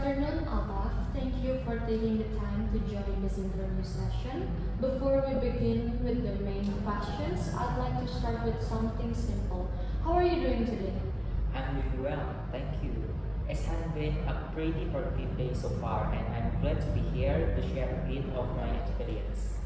afternoon, Alaf. Thank you for taking the time to join this interview session. Before we begin with the main questions, I'd like to start with something simple. How are you doing today? I'm doing well, thank you. It has been a pretty productive day so far, and I'm glad to be here to share a bit of my experience.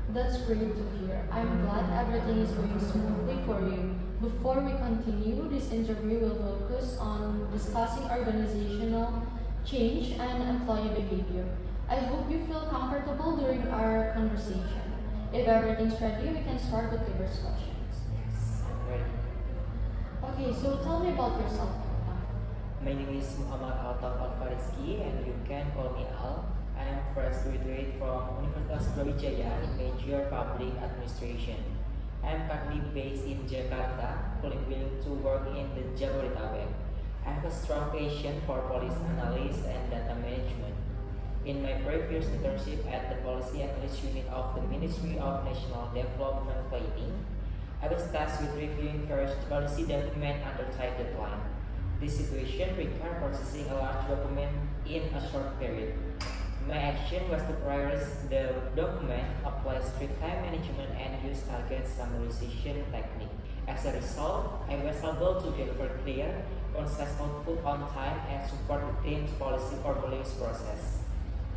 That's great to hear. I'm glad everything is going smoothly for you. Before we continue, this interview will focus on discussing organizational change and employee behavior. I hope you feel comfortable during our conversation. If everything's ready, we can start with the first questions. Yes, I'm ready. Okay, so tell me about yourself. My name is Muhammad Altam Alfariski, and you can call me Al. I am fresh graduate from Universitas Brawijaya in major public administration. I am currently based in Jakarta, fully willing to work in the Jabodetabek. I have a strong passion for policy analysis and data management. In my previous internship at the Policy Analyst Unit of the Ministry of National Development Planning, I was tasked with reviewing first policy document under tight deadline. This situation required processing a large document in a short period. My action was to prioritize the document, apply strict time management, and use target summarization technique. As a result, I was able to deliver clear, concise output on time and support the team's policy formulation process.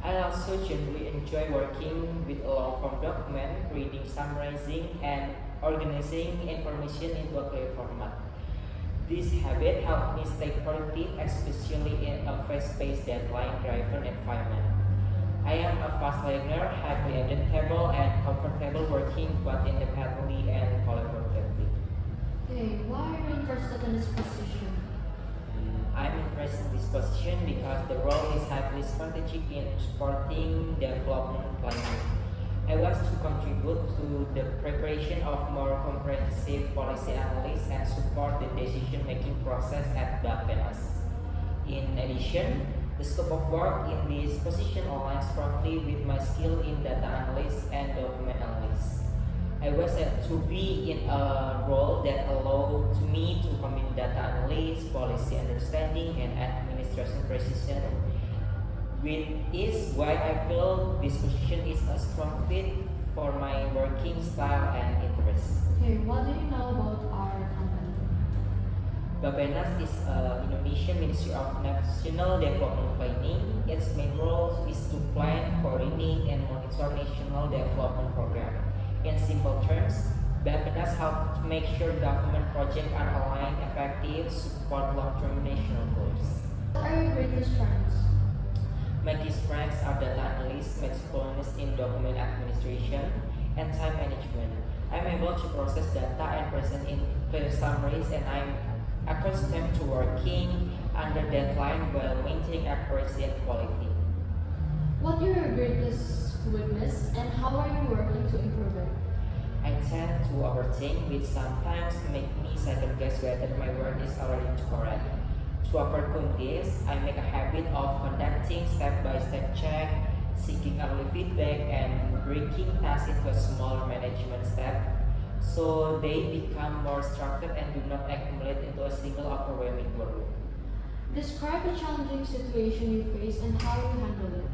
I also generally enjoy working with a long-form document, reading, summarizing, and organizing information into a clear format. This habit helped me stay productive, especially in a fast-paced, deadline-driven environment. I am a fast learner, highly adaptable, and comfortable working both independently and collaboratively. Okay, why are you interested in this position? I'm interested in this position because the role is highly strategic in supporting development planning. I want to contribute to the preparation of more comprehensive policy analysis and support the decision-making process at Bapenas. In addition, the scope of work in this position aligns strongly with my skill in data analysis and document analysis. I was to be in a role that allowed to me to combine data analysis, policy understanding, and administration precision. Which is why I feel this position is a strong fit for my working style and interests. Okay, what do you know about our company? Bapenas is an Indonesian Ministry of National Development Planning. Its main role is to plan, coordinate, and monitor national development program. In simple terms, Bapenas helps to make sure government projects are aligned, effective, support long-term national goals. What are your greatest strengths? My key strengths are data analysis, meticulous in document administration, and time management. I'm able to process data and present in clear summaries, and I'm accustomed to working under deadline while maintaining accuracy and quality. What are your greatest weakness and how are you working to improve it? I tend to overthink, which sometimes make me second guess whether my work is already correct. To overcome this, I make a habit of conducting step-by-step check, seeking early feedback, and breaking tasks into small management steps so they become more structured and do not accumulate into a single overwhelming workload. Describe a challenging situation you face and how you handle it.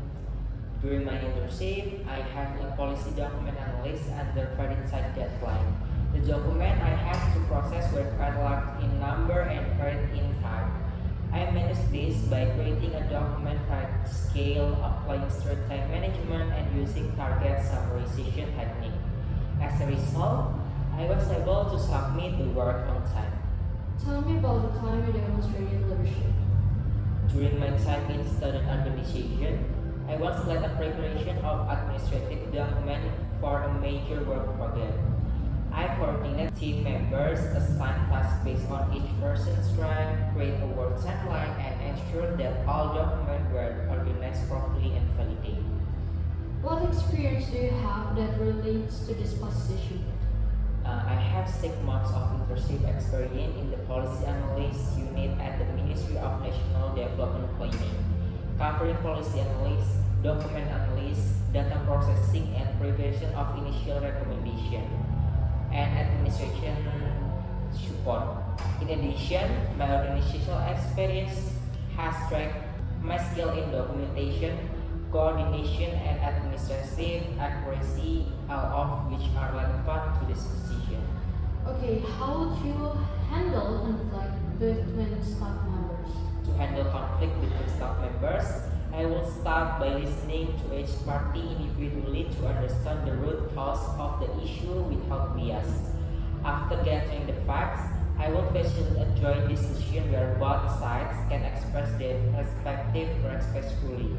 During my internship, I had a policy document analysis under very tight deadline. The document I had to process were quite large in number and very in time. I managed this by creating a document at scale, applying strict time management, and using target summarization technique. As a result, I was able to submit the work on time. Tell me about the time you demonstrated leadership. During my time in student organization, I once led a preparation of administrative document for a major work project. I coordinate team members, assign tasks based on each person's strength, create a work timeline, and ensure that all documents were organized properly and validated. What experience do you have that relates to this position? I have 6 months of internship experience in the Policy Analysis Unit at the Ministry of National Development Planning, covering policy analysis, document analysis, data processing, and preparation of initial recommendation, and administration support. In addition, my organizational experience has strengthened My skill in documentation, coordination, and administrative accuracy, all of which are relevant to this position. Okay, how would you handle conflict between staff members? To handle conflict between staff members, I will start by listening to each party individually to understand the root cause of the issue without bias. After gathering the facts, I will facilitate a joint discussion where both sides can express their perspective respectfully.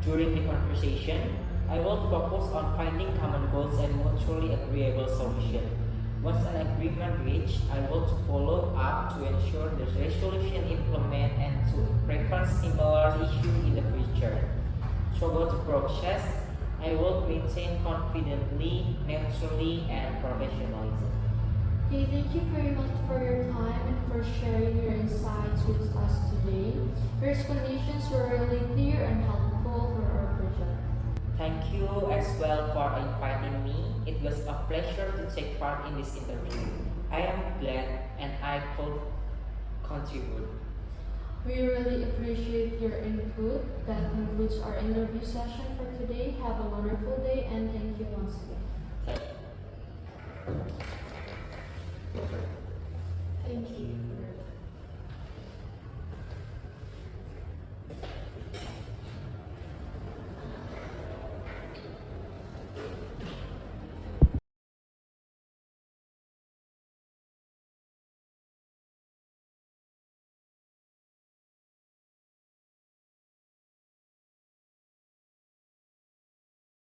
During the conversation, I will focus on finding common goals and mutually agreeable solutions. Once an agreement reached, I will follow up to ensure the resolution implemented and to prevent similar issues in the future. Throughout the process, I will maintain confidently, naturally, and professionalism. Okay, thank you very much for your time and for sharing your insights with us today. Your explanations were really clear and helpful for our project. Thank you as well for inviting me. It was a pleasure to take part in this interview. I am glad and I could contribute. We really appreciate your input. That concludes our interview session for today. Have a wonderful day and thank you once again. Thank you. Thank you.